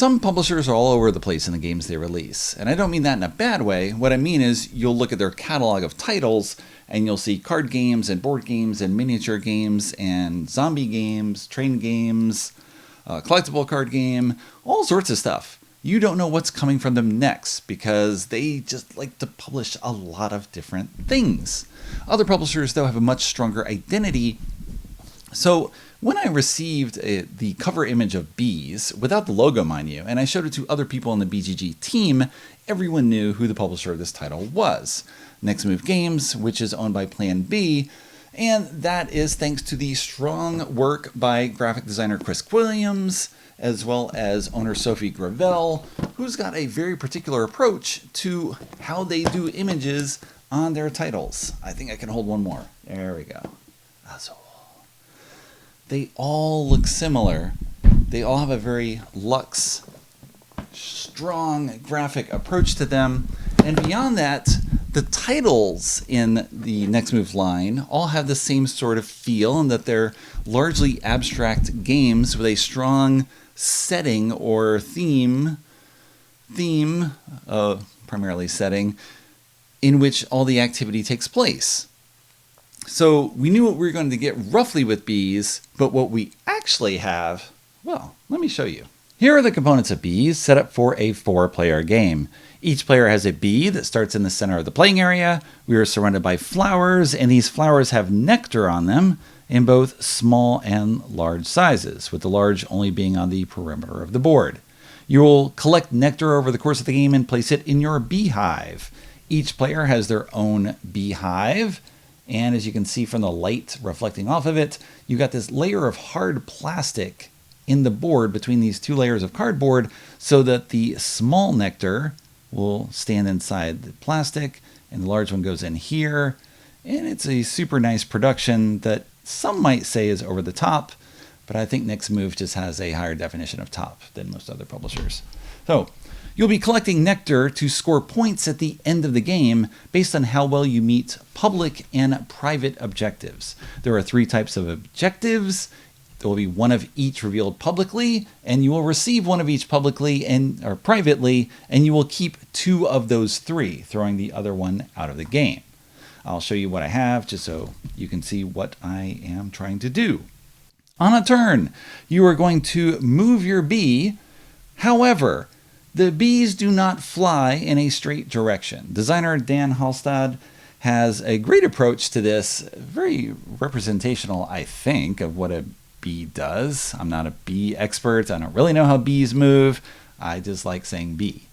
Some publishers are all over the place in the games they release, and I don't mean that in a bad way. What I mean is you'll look at their catalog of titles and you'll see card games and board games and miniature games and zombie games, train games, collectible card game, all sorts of stuff. You don't know what's coming from them next because they just like to publish a lot of different things. Other publishers, though, have a much stronger identity. So when I received the cover image of Beez, without the logo, mind you, and I showed it to other people on the BGG team, everyone knew who the publisher of this title was. Next Move Games, which is owned by Plan B, and that is thanks to the strong work by graphic designer Chris Williams, as well as owner Sophie Gravel, who's got a very particular approach to how they do images on their titles. I think I can hold one more. There we go. That's all. They all look similar. They all have a very luxe, strong graphic approach to them. And beyond that, the titles in the Next Move line all have the same sort of feel in that they're largely abstract games with a strong setting or theme, primarily setting, in which all the activity takes place. So we knew what we were going to get roughly with Beez, but what we actually have, well, let me show you. Here are the components of Beez set up for a 4-player game. Each player has a bee that starts in the center of the playing area. We are surrounded by flowers, and these flowers have nectar on them in both small and large sizes, with the large only being on the perimeter of the board. You will collect nectar over the course of the game and place it in your beehive. Each player has their own beehive, and as you can see from the light reflecting off of it, you got this layer of hard plastic in the board between these two layers of cardboard so that the small nectar will stand inside the plastic and the large one goes in here. And it's a super nice production that some might say is over the top, but I think Next Move just has a higher definition of top than most other publishers. So you'll be collecting nectar to score points at the end of the game based on how well you meet public and private objectives. There are 3 types of objectives. There will be one of each revealed publicly, and you will receive one of each publicly or privately, and you will keep 2 of those 3, throwing the other one out of the game. I'll show you what I have just so you can see what I am trying to do. On a turn, you are going to move your bee. However, the bees do not fly in a straight direction. Designer Dan Halstad has a great approach to this, very representational, I think, of what a bee does. I'm not a bee expert. I don't really know how bees move. I just like saying bee.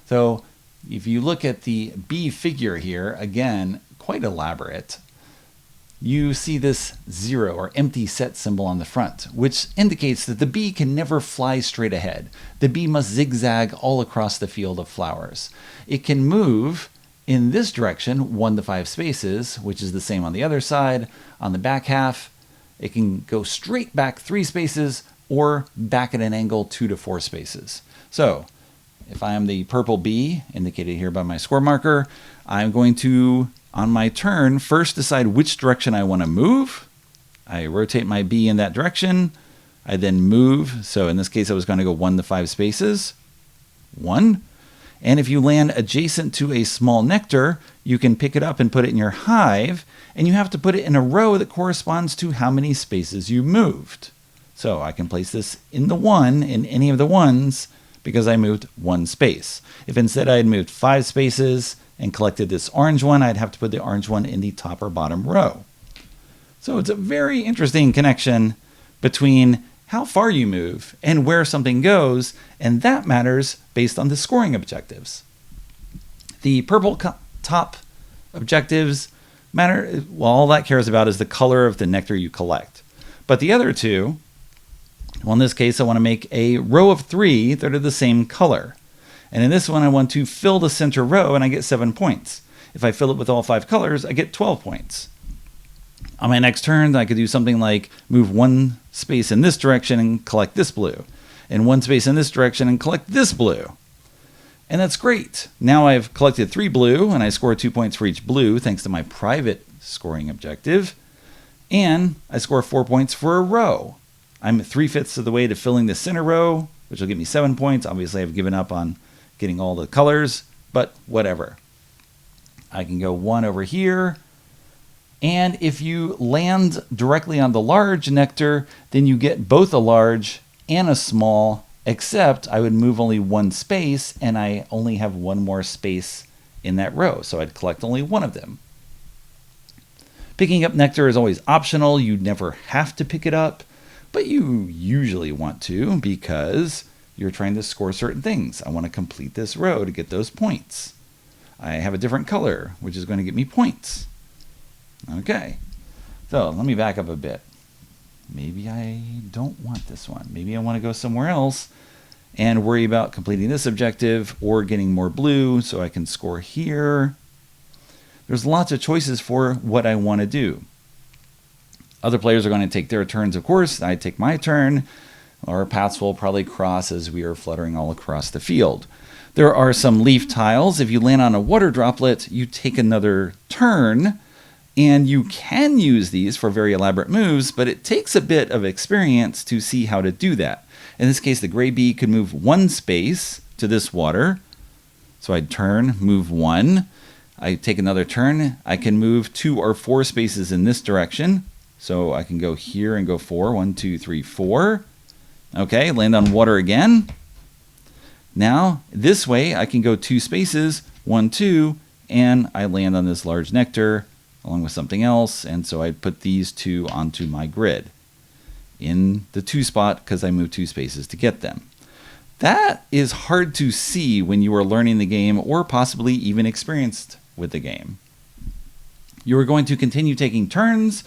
So if you look at the bee figure here, again, quite elaborate, you see this 0 or empty set symbol on the front, which indicates that the bee can never fly straight ahead. The bee must zigzag all across the field of flowers. It can move in this direction 1 to 5 spaces, which is the same on the other side. On the back half, it can go straight back 3 spaces or back at an angle 2 to 4 spaces. So if I am the purple bee, indicated here by my score marker, I'm going to, on my turn, first decide which direction I want to move. I rotate my bee in that direction. I then move. So in this case, I was going to go 1 to 5 spaces. 1. And if you land adjacent to a small nectar, you can pick it up and put it in your hive, and you have to put it in a row that corresponds to how many spaces you moved. So I can place this in the 1 in any of the 1s because I moved 1 space. If instead I had moved 5 spaces and collected this orange one, I'd have to put the orange one in the top or bottom row. So it's a very interesting connection between how far you move and where something goes, and that matters based on the scoring objectives. The purple top objectives matter, well, all that cares about is the color of the nectar you collect. But the other 2, well, in this case, I want to make a row of 3 that are the same color. And in this one, I want to fill the center row, and I get 7 points. If I fill it with all 5 colors, I get 12 points. On my next turn, I could do something like move 1 space in this direction and collect this blue, and 1 space in this direction and collect this blue. And that's great. Now I've collected 3 blue, and I score 2 points for each blue, thanks to my private scoring objective. And I score 4 points for a row. I'm 3/5 of the way to filling the center row which will give me 7 points. Obviously, I've given up on getting all the colors, but whatever. I can go 1 over here. And if you land directly on the large nectar, then you get both a large and a small, except I would move only 1 space, and I only have 1 more space in that row, so I'd collect only 1 of them. Picking up nectar is always optional. You never have to pick it up, but you usually want to because you're trying to score certain things. I want to complete this row to get those points. I have a different color, which is going to get me points. Okay, so let me back up a bit. Maybe I don't want this one. Maybe I want to go somewhere else and worry about completing this objective or getting more blue so I can score here. There's lots of choices for what I want to do. Other players are going to take their turns, of course. I take my turn. Our paths will probably cross as we are fluttering all across the field. There are some leaf tiles. If you land on a water droplet, you take another turn. And you can use these for very elaborate moves, but it takes a bit of experience to see how to do that. In this case, the gray bee could move 1 space to this water. So I'd turn, move 1. I take another turn. I can move 2 or 4 spaces in this direction. So I can go here and go 4. 1, 2, 3, 4. Okay, land on water again. Now, this way, I can go 2 spaces, 1, 2, and I land on this large nectar along with something else, and so I put these 2 onto my grid in the 2 spot because I moved 2 spaces to get them. That is hard to see when you are learning the game or possibly even experienced with the game. You are going to continue taking turns,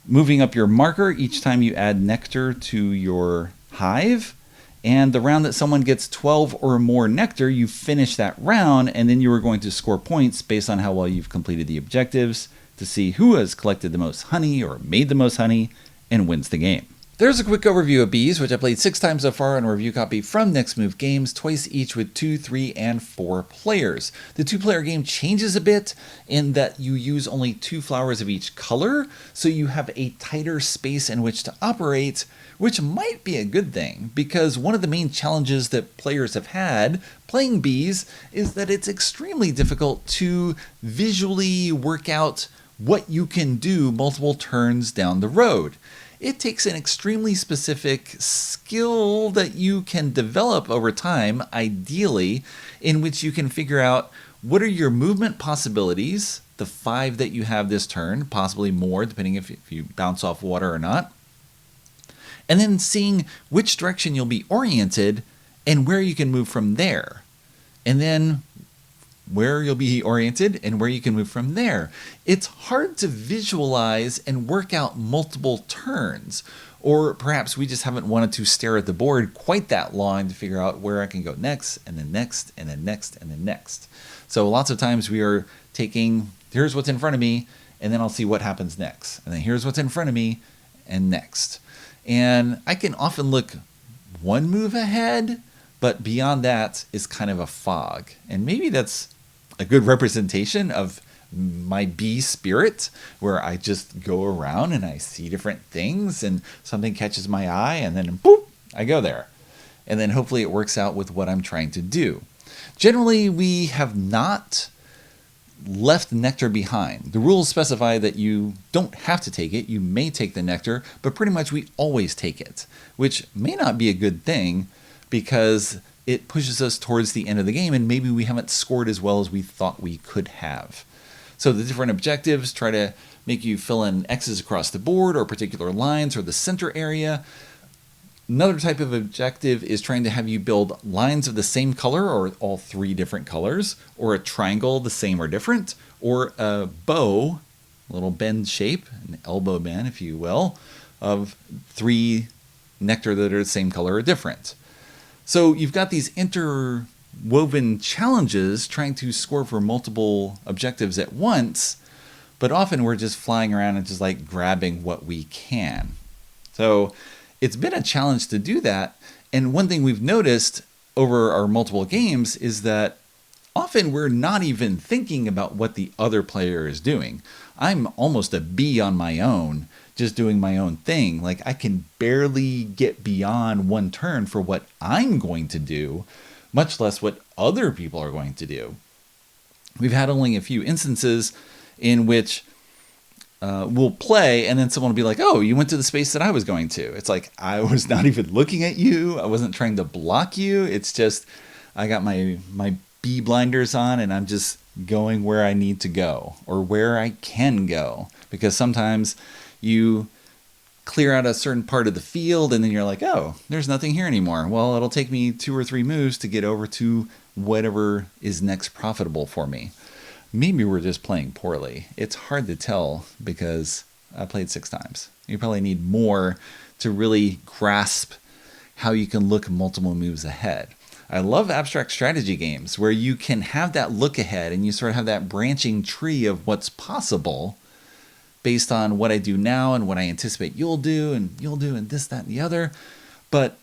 moving up your marker each time you add nectar to your hive, and the round that someone gets 12 or more nectar, you finish that round, and then you are going to score points based on how well you've completed the objectives to see who has collected the most honey or made the most honey and wins the game. There's a quick overview of Beez, which I played 6 times so far on a review copy from Next Move Games, twice each with 2, 3, and 4 players. The 2-player game changes a bit in that you use only 2 flowers of each color, so you have a tighter space in which to operate, which might be a good thing, because one of the main challenges that players have had playing Beez is that it's extremely difficult to visually work out what you can do multiple turns down the road. It takes an extremely specific skill that you can develop over time, ideally, in which you can figure out what are your movement possibilities, the 5 that you have this turn, possibly more, depending if you bounce off water or not, and then seeing which direction you'll be oriented and where you can move from there, and then where you'll be oriented and where you can move from there. It's hard to visualize and work out multiple turns, or perhaps we just haven't wanted to stare at the board quite that long to figure out where I can go next, and then next, and then next, and then next. So lots of times we are taking, here's what's in front of me, and then I'll see what happens next. And then here's what's in front of me, and next. And I can often look 1 move ahead, but beyond that is kind of a fog. And maybe that's a good representation of my bee spirit, where I just go around and I see different things and something catches my eye and then boop, I go there. And then hopefully it works out with what I'm trying to do. Generally, we have not left nectar behind. The rules specify that you don't have to take it. You may take the nectar, but pretty much we always take it, which may not be a good thing because it pushes us towards the end of the game and maybe we haven't scored as well as we thought we could have. So the different objectives try to make you fill in X's across the board or particular lines or the center area. Another type of objective is trying to have you build lines of the same color or all 3 different colors, or a triangle the same or different, or a bow, a little bend shape, an elbow bend if you will, of 3 nectar that are the same color or different. So you've got these interwoven challenges trying to score for multiple objectives at once, but often we're just flying around and just like grabbing what we can. So it's been a challenge to do that. And one thing we've noticed over our multiple games is that often we're not even thinking about what the other player is doing. I'm almost a bee on my own, just doing my own thing. Like, I can barely get beyond one turn for what I'm going to do, much less what other people are going to do. We've had only a few instances in which we'll play and then someone will be like, oh, you went to the space that I was going to. It's like, I was not even looking at you. I wasn't trying to block you. It's just, I got my bee blinders on and I'm just going where I need to go or where I can go. Because sometimes you clear out a certain part of the field and then you're like, oh, there's nothing here anymore. Well, it'll take me 2 or 3 moves to get over to whatever is next profitable for me. Maybe we're just playing poorly. It's hard to tell because I played 6 times. You probably need more to really grasp how you can look multiple moves ahead. I love abstract strategy games where you can have that look ahead and you sort of have that branching tree of what's possible based on what I do now and what I anticipate you'll do and this, that, and the other. But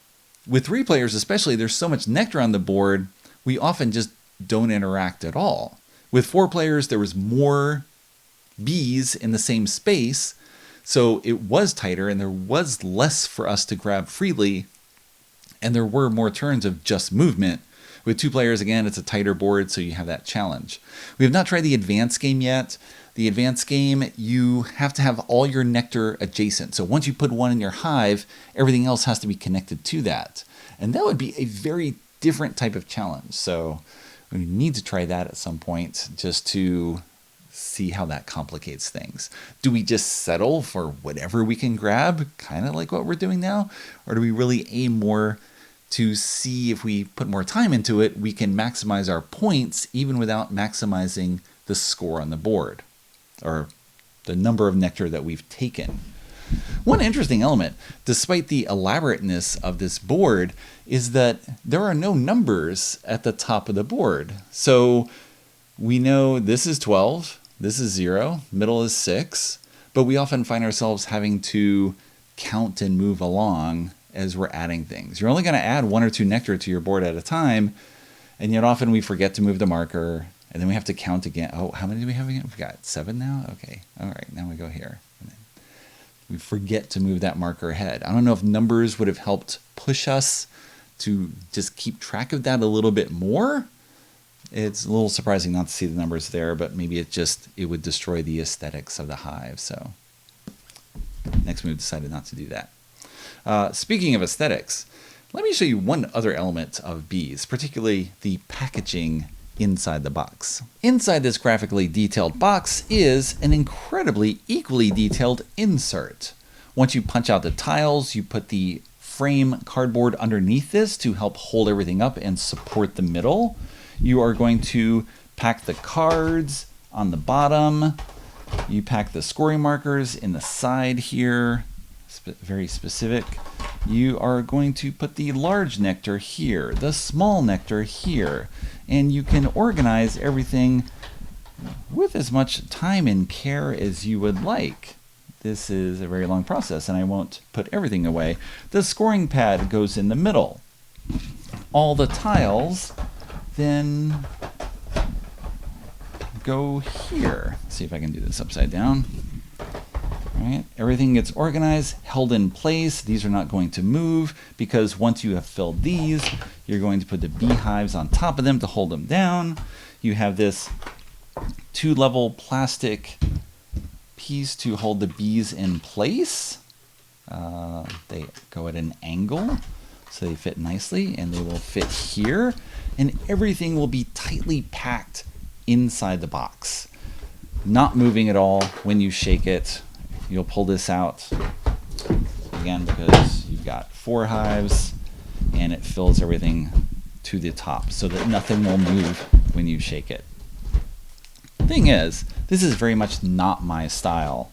with 3 players especially, there's so much nectar on the board, we often just don't interact at all. With 4 players, there was more bees in the same space, so it was tighter and there was less for us to grab freely, and there were more turns of just movement. With 2 players, again, it's a tighter board, so you have that challenge. We have not tried the advanced game yet. The advanced game, you have to have all your nectar adjacent. So once you put one in your hive, everything else has to be connected to that. And that would be a very different type of challenge. So we need to try that at some point just to see how that complicates things. Do we just settle for whatever we can grab, kind of like what we're doing now? Or do we really aim more to see if we put more time into it, we can maximize our points even without maximizing the score on the board or the number of nectar that we've taken? One interesting element, despite the elaborateness of this board, is that there are no numbers at the top of the board. So we know this is 12, this is 0, middle is 6, but we often find ourselves having to count and move along as we're adding things. You're only going to add 1 or 2 nectar to your board at a time, and yet often we forget to move the marker, and then we have to count again. Oh, how many do we have again? We've got 7 now? Okay, all right, now we go here. And then we forget to move that marker ahead. I don't know if numbers would have helped push us to just keep track of that a little bit more. It's a little surprising not to see the numbers there, but maybe it would destroy the aesthetics of the hive. So next move decided not to do that. Speaking of aesthetics, let me show you one other element of Beez, particularly the packaging inside the box. Inside this graphically detailed box is an incredibly equally detailed insert. Once you punch out the tiles, you put the frame cardboard underneath this to help hold everything up and support the middle. You are going to pack the cards on the bottom. You pack the scoring markers in the side here, very specific. You are going to put the large nectar here, the small nectar here, and you can organize everything with as much time and care as you would like. This is a very long process, and I won't put everything away. The scoring pad goes in the middle. All the tiles then go here. Let's see if I can do this upside down. All right, everything gets organized, held in place. These are not going to move because once you have filled these, you're going to put the beehives on top of them to hold them down. You have this 2-level plastic piece to hold the bees in place. They go at an angle, so they fit nicely, and they will fit here, and everything will be tightly packed inside the box, not moving at all when you shake it. You'll pull this out again because you've got 4 hives, and it fills everything to the top so that nothing will move when you shake it. Thing is, this is very much not my style.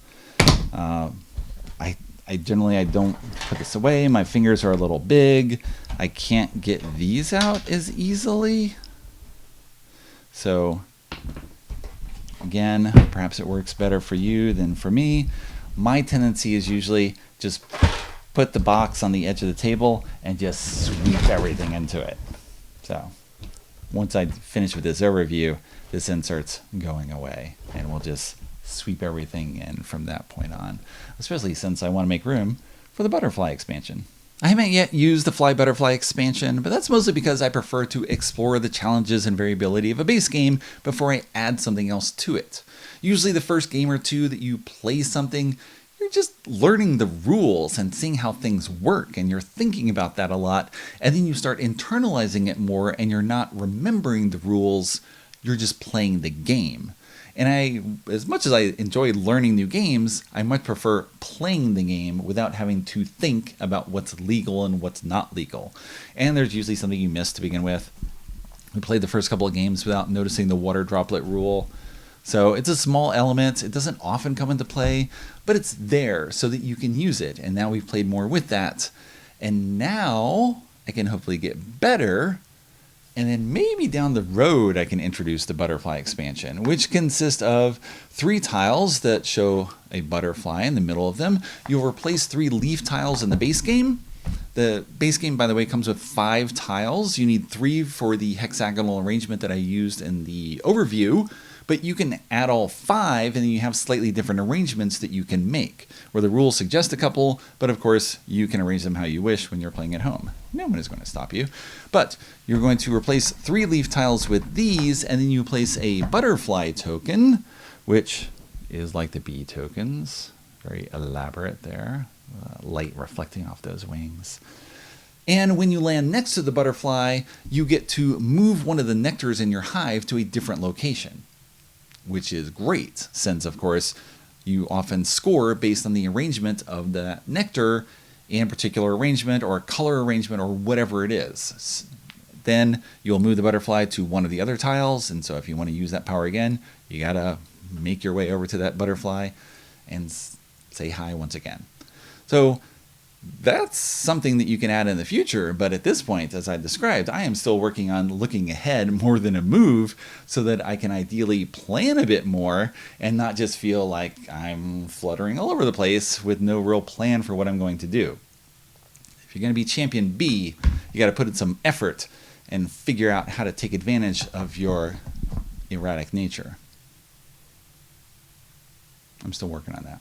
I generally don't put this away. My fingers are a little big. I can't get these out as easily. So again, perhaps it works better for you than for me. My tendency is usually just put the box on the edge of the table and just sweep everything into it. So once I finish with this overview, this insert's going away, and we'll just sweep everything in from that point on, especially since I want to make room for the butterfly expansion. I haven't yet used the Fly Butterfly expansion, but that's mostly because I prefer to explore the challenges and variability of a base game before I add something else to it. Usually the first game or two that you play something, you're just learning the rules and seeing how things work, and you're thinking about that a lot, and then you start internalizing it more and you're not remembering the rules, you're just playing the game. And as much as I enjoy learning new games, I much prefer playing the game without having to think about what's legal and what's not legal. And there's usually something you miss to begin with. We played the first couple of games without noticing the water droplet rule. So it's a small element. It doesn't often come into play, but it's there so that you can use it. And now we've played more with that. And now I can hopefully get better. And then maybe down the road, I can introduce the butterfly expansion, which consists of 3 tiles that show a butterfly in the middle of them. You'll replace 3 leaf tiles in the base game. The base game, by the way, comes with 5 tiles. You need 3 for the hexagonal arrangement that I used in the overview, but you can add all 5 and then you have slightly different arrangements that you can make, where the rules suggest a couple, but of course you can arrange them how you wish when you're playing at home. No one is going to stop you. But you're going to replace 3 leaf tiles with these, and then you place a butterfly token, which is like the bee tokens. Very elaborate there. Light reflecting off those wings. And when you land next to the butterfly, you get to move one of the nectars in your hive to a different location, which is great, since, of course, you often score based on the arrangement of the nectar in a particular arrangement or a color arrangement or whatever it is. Then you'll move the butterfly to one of the other tiles, and so if you want to use that power again, you gotta make your way over to that butterfly and say hi once again. So that's something that you can add in the future, but at this point, as I described, I am still working on looking ahead more than a move so that I can ideally plan a bit more and not just feel like I'm fluttering all over the place with no real plan for what I'm going to do. If you're going to be champion B, you got to put in some effort and figure out how to take advantage of your erratic nature. I'm still working on that.